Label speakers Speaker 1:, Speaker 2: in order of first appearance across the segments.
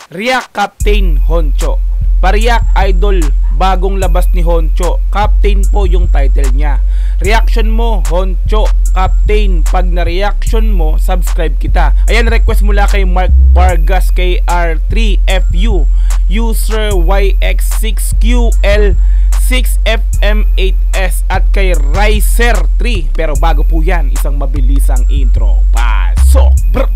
Speaker 1: React Captain Honcho. Pariyak Idol, bagong labas ni Honcho. Captain po yung title niya. Reaction mo, Honcho, Captain. Pag na-reaction mo, subscribe kita. Ayan, request mula kay Mark Vargas, KR3FU, user YX6QL6FM8S, at kay Riser3. Pero bago po yan, isang mabilisang intro. Pasok! Brr!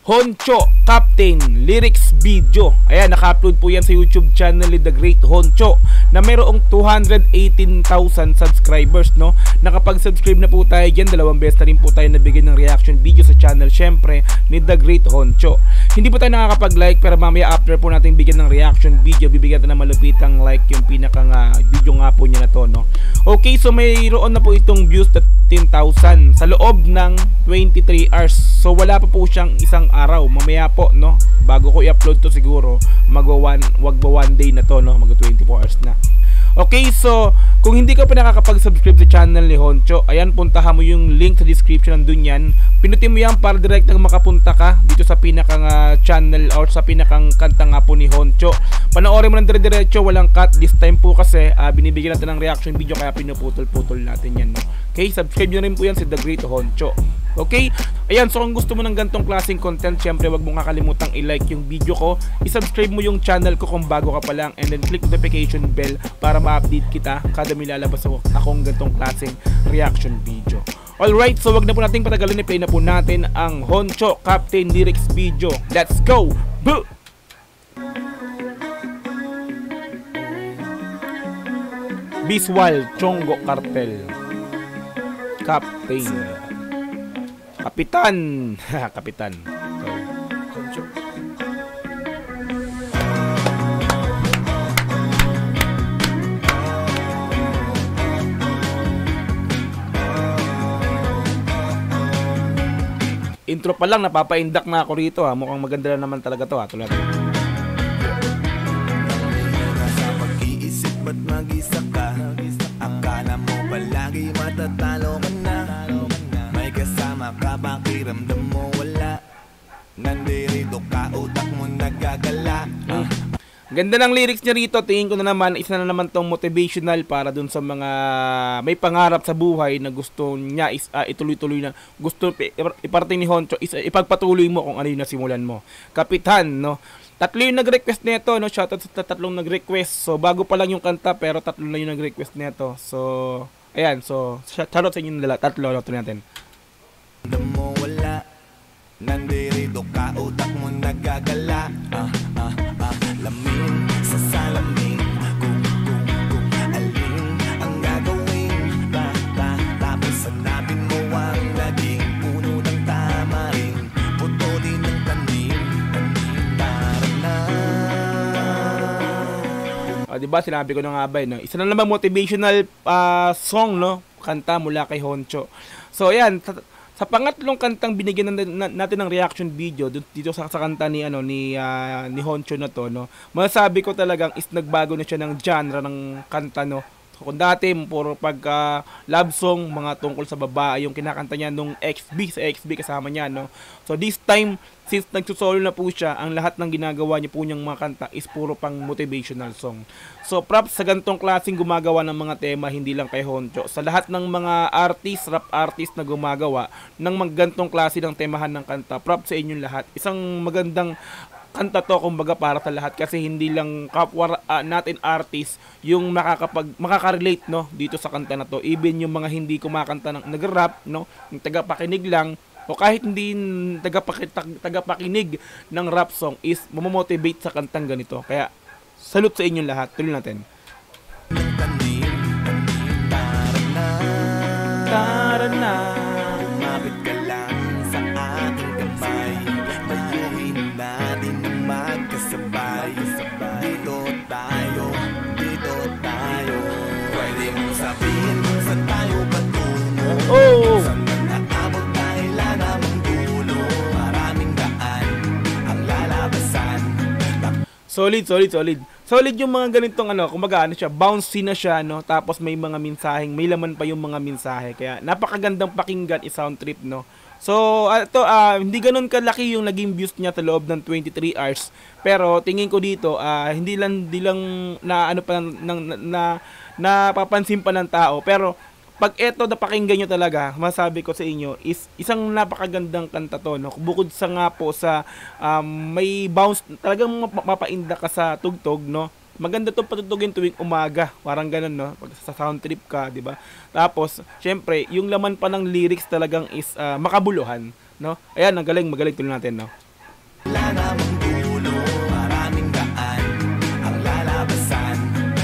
Speaker 1: Honcho, Captain, lyrics video. Ayan, naka-upload po yan sa YouTube channel ni The Great Honcho na mayroong 218,000 subscribers, no? Nakapag-subscribe na po tayo dyan. 2 beses na rin po tayo nabigyan ng reaction video sa channel, syempre, ni The Great Honcho. Hindi po tayo nakakapag-like, pero mamaya after po natin bigyan ng reaction video, bibigyan tayo ng malupitang like yung pinakang video nga po niya na to, no? Okay, so mayroon na po itong views na 10,000 sa loob ng 23 hours. So wala pa po siyang isang araw. Mamaya po, no, bago ko i-upload to siguro wag ba one day na to, no, mag 24 hours na. Okay, so kung hindi ka pa nakakapag-subscribe sa channel ni Honcho, ayan, puntahan mo yung link sa description, nandun yan. Pinutin mo yan para direct nang makapunta ka dito sa pinakang channel or sa pinakang kanta nga po ni Honcho. Panoorin mo ng dire-diretso, walang cut. This time po kasi binibigyan natin ng reaction video, kaya pinuputol-putol natin yan, no? Okay, subscribe nyo rin po yan si The Great Honcho. Okay, ayan, so kung gusto mo ng gantong klaseng content, syempre wag mong kakalimutang i-like yung video ko, i-subscribe mo yung channel ko kung bago ka pa lang, and then click notification bell para ma-update kita kada may lalabas akong gantong klaseng reaction video. Alright, so wag na po nating patagalin, i-play na po natin ang Honcho Captain lyrics video. Let's go! Boo! Biswal Chongo Cartel Captain Kapitan Kapitan. So, intro pa lang napapaindak na ako rito, mukhang maganda na naman talaga to, tulad.
Speaker 2: Nasa pag-iisip at mag-isa ka, akala mo palagi matatalo ka na. May kasama ka, pakiramdam mo wala. Nandirito ka, utak mo nagagala.
Speaker 1: Ganda ng lyrics niya rito. Tingin ko na naman, isa na naman tong motivational para dun sa mga may pangarap sa buhay na gusto niya ituloy-tuloy na gusto iparating ni Honcho, ipagpatuloy mo kung ano yung nasimulan mo. Kapitan, no? Tatlo yung nag-request nito, no? Shoutout sa tatlong nag-request. So bago pa lang yung kanta, pero tatlo na yung nag-request nito. So ayan, so shoutout sa inyo tatlo, no? Tuloy natin.
Speaker 2: Mo wala, nandirito ka, utak mo nagagala. Lamin sa salamin, kung alin ang gagawin. Tapos hanapin mo ang naging puno ng tamarin, putulin ng tanim, para na.
Speaker 1: Diba, sinabi ko na nga ba, no? Isa na naman motivational song, no? Kanta mula kay Honcho. So ayan, sa pangatlong kantang binigyan natin ng reaction video dito sa kanta ni ni Honcho na to, no. Masasabi ko talagang is nagbago na siya ng genre ng kanta, no. So, kung dati puro love song, mga tungkol sa babae yung kinakanta niya nung sa XB kasama niya, no. So this time, since nagsusolo na po siya, ang lahat ng ginagawa niya po niyang mga kanta is puro pang motivational song. So props sa gantong klaseng gumagawa ng mga tema, hindi lang kay Honcho. Sa lahat ng mga rap artist na gumagawa ng gantong klase ng temahan ng kanta, props sa inyong lahat. Isang magandang kanta to, kumbaga, para sa lahat, kasi hindi lang kapwa natin artist yung makaka-relate, no, dito sa kanta na to. Even yung mga hindi kumakanta ng nag-rap, no, yung tagapakinig lang, o kahit hindi tagapakinig ng rap song is mamomotivate sa kantang ganito. Kaya salute sa inyong lahat. Tuloy natin.
Speaker 2: Tara na, umapit ka lang sa aking kamay, mayuhin natin ng magkasabay. Dito tayo, pwede mong sabihin kung saan tayo patungo.
Speaker 1: Oh!
Speaker 2: Saan man naabot dahil namang dulo, maraming daan ang lalabasan.
Speaker 1: Solid yung mga ganitong kumbaga siya, bouncy na siya, no? Tapos may mga mensaheng, may laman pa yung mga mensahe. Kaya napakagandang pakinggan, i-sound trip, no? So, hindi ganun kalaki yung naging views niya sa loob ng 23 hours. Pero tingin ko dito, hindi lang na ano pa napapansin pa ng tao. Pero pag eto napakinggan nyo talaga, masabi ko sa inyo is isang napakagandang kanta to, no? Bukod sa nga po sa may bounce, talagang mapainda ka sa tugtog, no? Maganda to patutugin tuwing umaga, parang ganun, no? Pag sa sound trip ka, di ba? Tapos, syempre, yung laman pa ng lyrics talagang is makabuluhan, no? Ayan, magaling tuloy natin, no?
Speaker 2: Wala namang dulo, maraming daan ang lalabasan.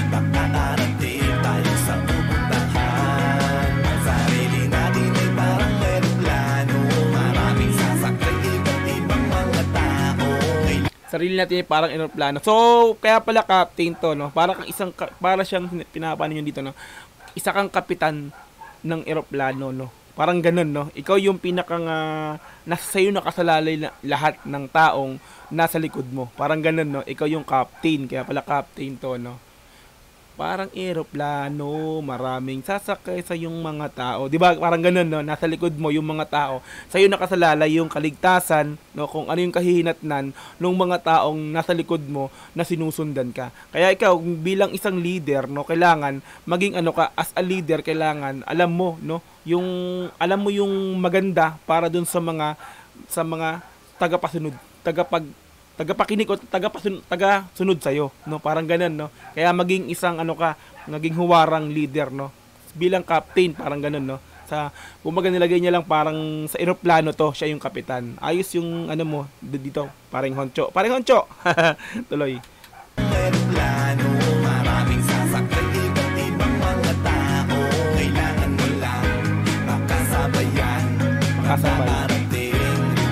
Speaker 2: Makakarating tayo sa pupuntahan. Ang sarili natin ay parang eroplano. Maraming sasakay, iba't ibang mga tao.
Speaker 1: Sarili natin ay parang eroplano. So, kaya pala captain to, no? Para siyang pinapano yun dito, no? Isa kang kapitan ng eroplano, no? Parang ganun, no? Ikaw yung pinakang nasa sa'yo nakasalalay na lahat ng taong nasa likod mo. Parang ganun, no? Ikaw yung captain, kaya pala captain to, no? Parang eroplano, maraming sasakay sa yung mga tao. 'Di ba? Parang ganoon, no? Nasa likod mo yung mga tao. Sa iyo nakasalalay yung kaligtasan, no? Kung ano yung kahihinatnan ng mga taong nasa likod mo na sinusundan ka. Kaya ikaw bilang isang leader, no, kailangan maging ano ka as a leader, kailangan alam mo, no, yung maganda para dun sa mga tagapasunod, tagapakinig o tagasunod sa'yo, no? Parang ganun, no? Kaya maging isang naging huwarang leader, no? Bilang captain, parang ganun, no? Kumaga nilagay niya lang parang sa eroplano to, siya yung kapitan. Ayos yung mo dito, parang Honcho. Tuloy.
Speaker 2: Eroplano, maraming sasakay, iba't ibang mga tao. Kailangan mo lang makasabayan.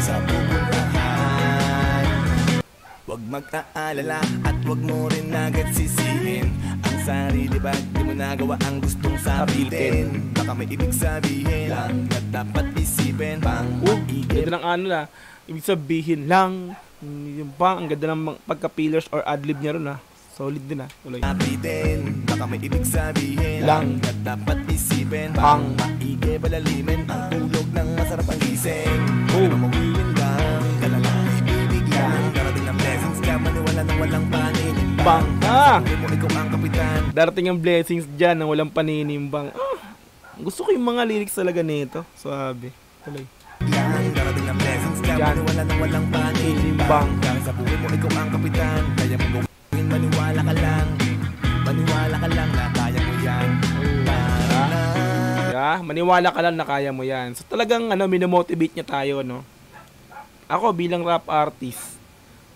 Speaker 2: Sa pupuntahan. Huwag mag-aalala at huwag mo rin agad sisihin ang sarili, ba't di mo nagawa ang gustong sabihin. Baka may ibig sabihin lang na dapat isipin pang maigit.
Speaker 1: Ganda ng ibig sabihin lang yung ang ganda ng pagka-pillars or adlib niya ron, solid din, tuloy.
Speaker 2: Sabihin, baka may ibig sabihin lang na dapat isipin pang maigi, palalimin ang tulog ng masarap ang gising. Mawiwin lang, kalalang ibibig lang. Darating ang blessings ka, maniwala nang walang paninimbang. Sabihin mo ikaw ang kapitan.
Speaker 1: Darating ang blessings dyan nang walang paninimbang. Gusto ko yung mga lyrics talaga nito. Suabe. Tuloy.
Speaker 2: Darating ang blessings ka, maniwala nang walang paninimbang. Sabihin mo ikaw ang kapitan. Kaya mo gawin, maniwala ka lang. Maniwala ka lang na kaya mo yan.
Speaker 1: Maniwala ka lang na kaya mo yan. So talagang minomotivate niya tayo, no? Ako bilang rap artist,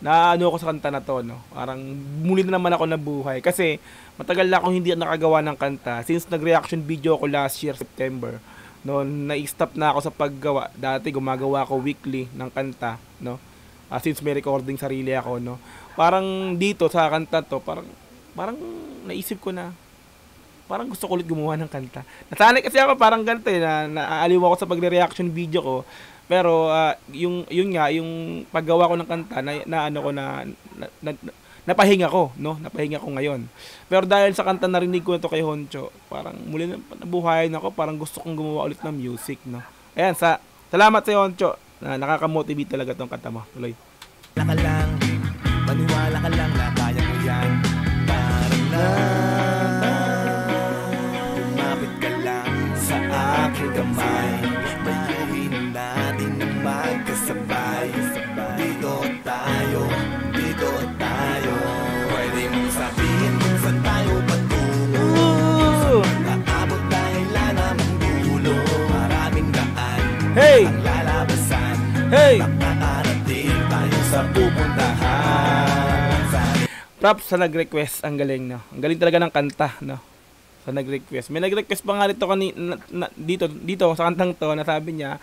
Speaker 1: ako sa kanta na to, no? Parang muli na naman ako nabuhay kasi matagal na akong hindi nakagawa ng kanta since nag-reaction video ako last year September. No, na-stop na ako sa paggawa. Dati gumagawa ako weekly ng kanta, no? Since may recording sarili ako, no? Parang dito sa kanta to, parang naisip ko na parang gusto ko ulit gumawa ng kanta. Nasanay kasi ako parang ganito, naaaliw ako sa pagre-reaction video ko. Pero yung paggawa ko ng kanta napahinga ko, no? Napahinga ko ngayon. Pero dahil sa kanta narinig ko ito kay Honcho, parang muli na nabuhayan ako, parang gusto kong gumawa ulit ng music, no? Ayan, salamat sa Honcho. Nakaka-motivate talaga tong kanta mo. Tuloy.
Speaker 2: Maniwala ka lang na kaya mo yan. Parang lumapit ka lang sa aking kamay. Bayuhin natin na magkasabay. Dito tayo. Pwede mong sabihin kung saan tayo patungo. Naabot dahil namang dulo. Maraming daan ang lalabasan. Makakarating tayo sa pupuntahan.
Speaker 1: Props sa nag-request, ang galing, no? Ang galing talaga ng kanta, no? Sa nag-request. May nag-request pa nga dito sa kantang to, na sabi niya,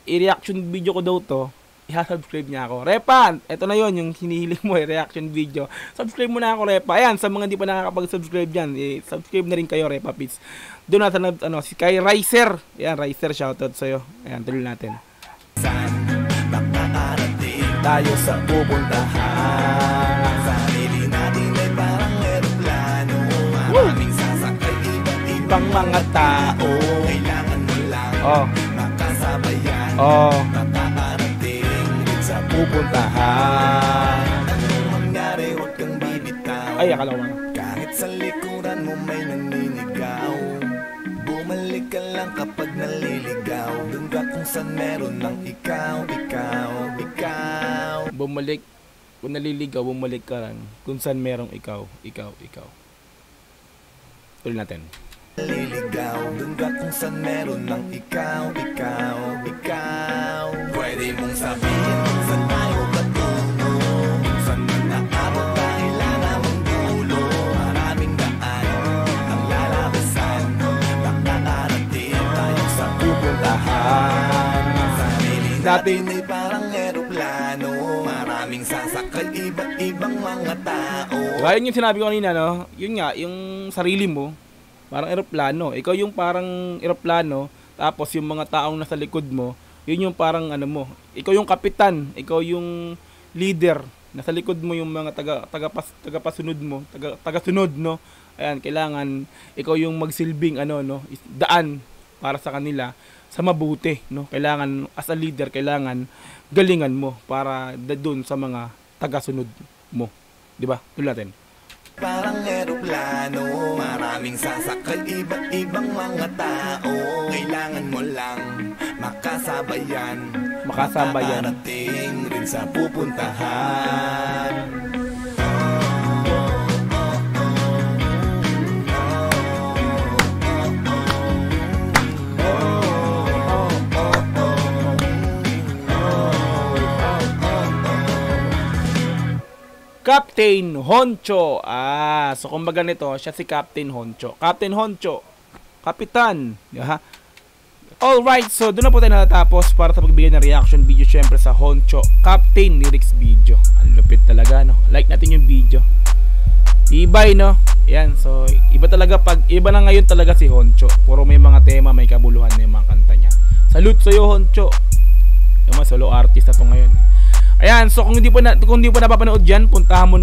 Speaker 1: i-reaction video ko daw to, i-subscribe niya ako. Repa, eto na yon yung hinihiling mo, reaction video. Subscribe mo na ako, Repa. Ayan, sa mga hindi pa nakakapag-subscribe dyan, subscribe na rin kayo, Repa Pits. Doon natin, si kay Riser. Ayan, Riser, shoutout sa'yo. Ayan, tuloy natin.
Speaker 2: Makakarating tayo sa pupuntahan. Sarili natin ay parang eroplano. Maraming sasakay, iba't ibang mga tao. Kailangan mo lang makasabayan.
Speaker 1: Oh,
Speaker 2: makakarating rin sa
Speaker 1: pupuntahan.
Speaker 2: Anong mangyari, huwag kang bibitaw.
Speaker 1: Ay, akala ko na.
Speaker 2: Kahit sa likuran mo may naninigaw, bumalik ka lang kapag naliligaw. Doon ka kung saan meron ng ikaw.
Speaker 1: Bumalik, kung naliligaw, bumalik ka lang kung saan merong ikaw. Tuloy natin.
Speaker 2: Naliligaw, doon ka kung saan meron ng ikaw. Pwede mong sabihin kung saan tayo patungo, kung saan man naabot dahil lang ang dulo. Maraming daan ang lalabasan, makakarating tayo sa pupuntahan. Sarili natin ay parang eroplano, maraming sasakay, iba't ibang mga tao.
Speaker 1: Gaya yung sinabi ko kanina, no? Yun nga, yung sarili mo, parang eroplano. Ikaw yung parang eroplano, tapos yung mga taong nasa likod mo, yun yung parang ano mo. Ikaw yung kapitan, ikaw yung leader. Nasa likod mo yung mga tagapasunod mo, tagasunod, no? Ayan, kailangan ikaw yung magsilbing daan para sa kanila sa mabuti, no? Kailangan as a leader, kailangan galingan mo para doon sa mga tagasunod mo. 'Di ba? Tuloy natin.
Speaker 2: Parang eroplano, maraming sasakay, iba't ibang mga tao. Kailangan mo lang makasabayan, makakarating rin sa pupuntahan.
Speaker 1: Captain Honcho. So kumbaga nito, siya si Captain Honcho. Captain Honcho, kapitan. Ha? Alright, so doon na po tayo natapos para sa pagbigay ng reaction video syempre sa Honcho Captain lyrics video. Ang lupit talaga, no? Like natin yung video. Tibay, no? Yan, so iba na ngayon talaga si Honcho. Puro may mga tema, may kabuluhan na yung mga kanta niya. Salute sa'yo, Honcho. Yung mga solo artist na to ngayon. Ayan, so kung hindi po napapanood diyan, puntahan mo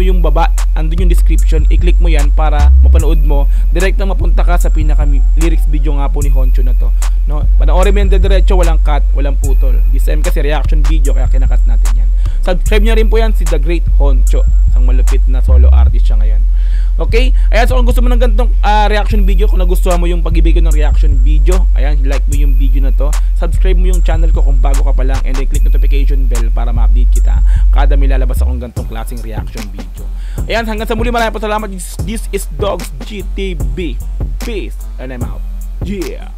Speaker 1: yung baba, andun yung description, i-click mo yan para mapanood mo. Direct na mapunta ka sa pinaka lyrics video nga po ni Honcho na to. No, panoorin mo yan diretso, walang cut, walang putol. This time kasi reaction video kaya kinakat natin yan. Subscribe niyo rin po yan si The Great Honcho. Isang malupit na solo artist siya ngayon. Okay? Ayan, so kung gusto mo ng ganitong reaction video, kung nagustuhan mo yung pag-ibig ko ng reaction video, ayan, like mo yung video na to, subscribe mo yung channel ko kung bago ka pa lang, and then click notification bell para ma-update kita kada may lalabas akong ganitong klaseng reaction video. Ayan, hanggang sa muli, maraming po salamat. This is Dogs GTV. Peace, and I'm out. Yeah!